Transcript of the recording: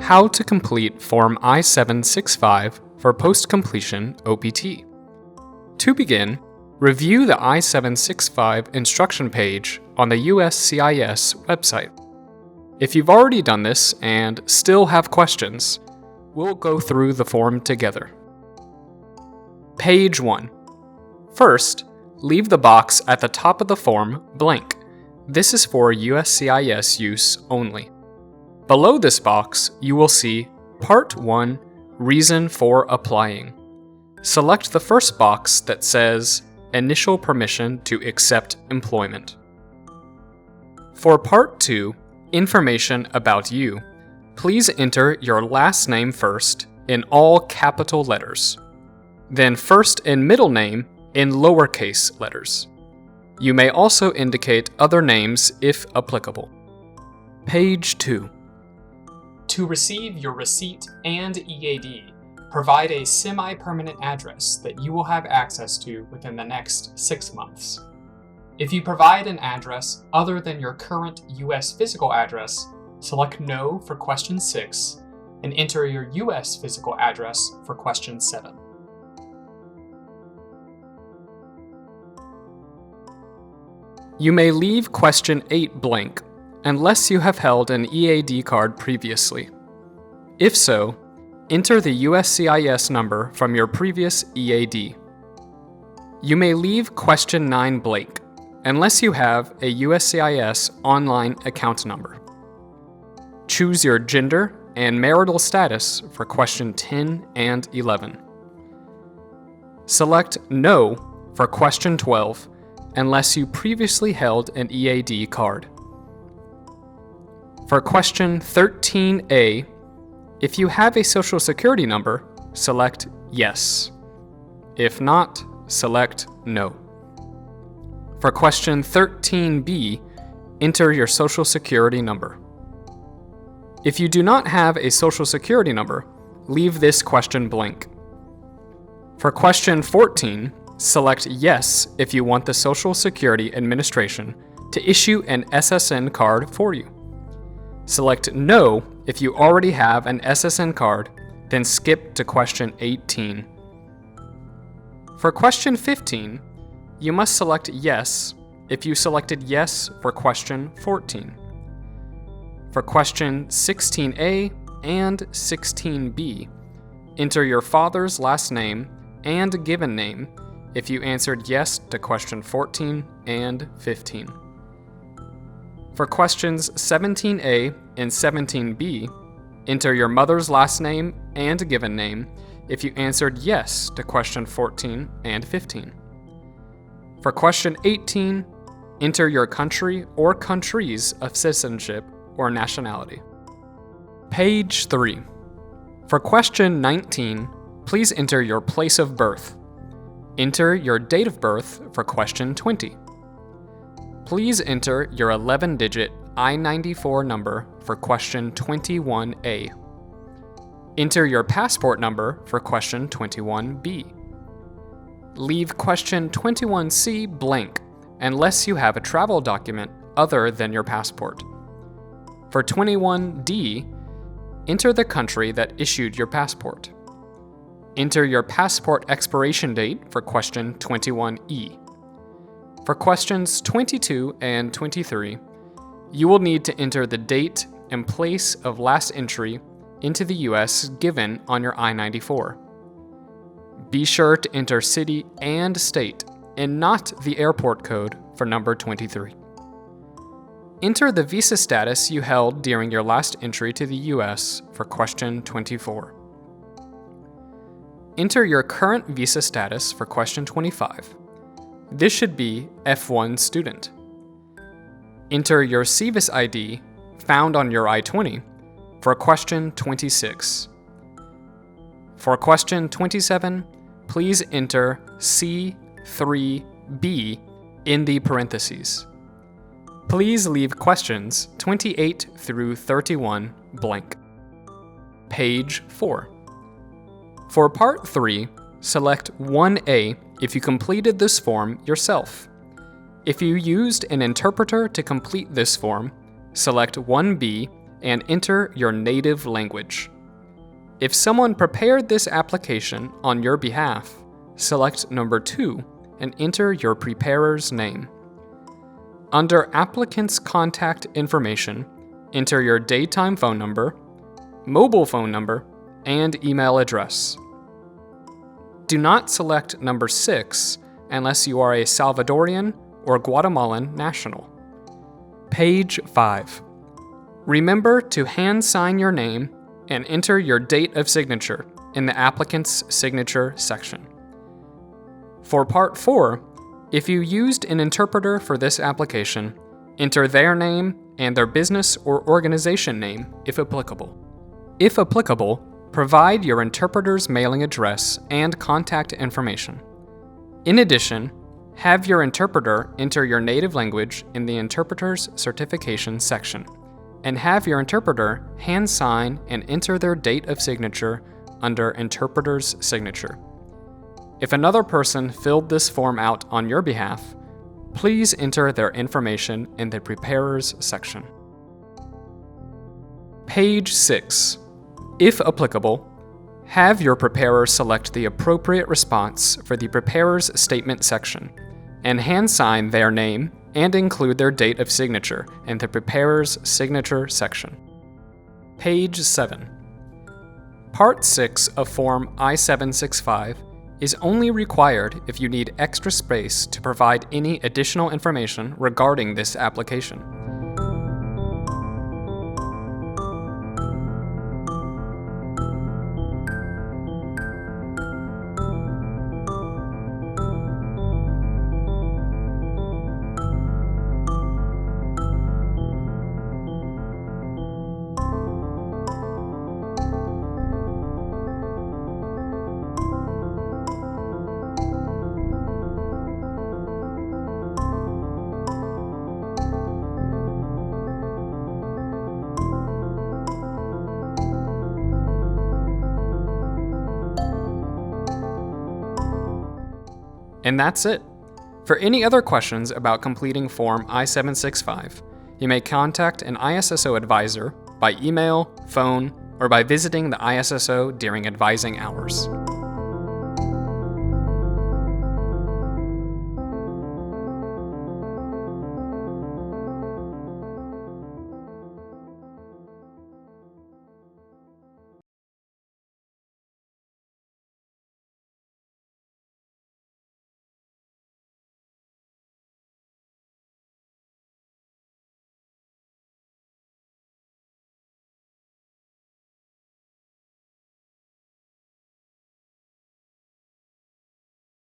How to complete Form I-765 for post-completion OPT. To begin, review the I-765 instruction page on the USCIS website. If you've already done this and still have questions, we'll go through the form together. Page 1. First, leave the box at the top of the form blank. This is for USCIS use only. Below this box, you will see Part 1, Reason for Applying. Select the first box that says Initial Permission to Accept Employment. For Part 2, Information About You, please enter your last name first in all capital letters, then first and middle name in lowercase letters. You may also indicate other names if applicable. Page 2. To receive your receipt and EAD, provide a semi-permanent address that you will have access to within the next 6 months. If you provide an address other than your current U.S. physical address, select No for question 6 and enter your U.S. physical address for question 7. You may leave question 8 blank unless you have held an EAD card previously. If so, enter the USCIS number from your previous EAD. You may leave question 9 blank unless you have a USCIS online account number. Choose your gender and marital status for question 10 and 11. Select No for question 12 unless you previously held an EAD card. For question 13A, if you have a Social Security number, select Yes. If not, select No. For question 13B, enter your Social Security number. If you do not have a Social Security number, leave this question blank. For question 14, select Yes if you want the Social Security Administration to issue an SSN card for you. Select No if you already have an SSN card, then skip to question 18. For question 15, you must select Yes if you selected Yes for question 14. For question 16A and 16B, enter your father's last name and given name if you answered yes to question 14 and 15. For questions 17A and 17B, enter your mother's last name and given name if you answered yes to question 14 and 15. For question 18, enter your country or countries of citizenship or nationality. Page 3. For question 19, please enter your place of birth. Enter your date of birth for question 20. Please enter your 11-digit I-94 number for question 21A. Enter your passport number for question 21B. Leave question 21C blank unless you have a travel document other than your passport. For 21D, enter the country that issued your passport. Enter your passport expiration date for question 21E. For questions 22 and 23, you will need to enter the date and place of last entry into the U.S. given on your I-94. Be sure to enter city and state and not the airport code for number 23. Enter the visa status you held during your last entry to the U.S. for question 24. Enter your current visa status for question 25. This should be F1 student. Enter your SCIS ID found on your I-20 for question 26. For question 27, please enter C3B in the parentheses. Please leave questions 28 through 31 blank. Page 4. For Part 3, select 1A if you completed this form yourself. If you used an interpreter to complete this form, select 1B and enter your native language. If someone prepared this application on your behalf, select number 2 and enter your preparer's name. Under Applicant's Contact Information, enter your daytime phone number, mobile phone number, and email address. Do not select number 6 unless you are a Salvadorian or Guatemalan national. Page 5. Remember to hand sign your name and enter your date of signature in the applicant's signature section. For Part 4, if you used an interpreter for this application, enter their name and their business or organization name if applicable. If applicable, provide your interpreter's mailing address and contact information. In addition, have your interpreter enter your native language in the interpreter's certification section, and have your interpreter hand sign and enter their date of signature under interpreter's signature. If another person filled this form out on your behalf, please enter their information in the Preparers section. Page 6. If applicable, have your preparer select the appropriate response for the Preparer's Statement section, and hand sign their name and include their date of signature in the Preparer's Signature section. Page 7. Part 6 of Form I-765 is only required if you need extra space to provide any additional information regarding this application. And that's it. For any other questions about completing Form I-765, you may contact an ISSO advisor by email, phone, or by visiting the ISSO during advising hours.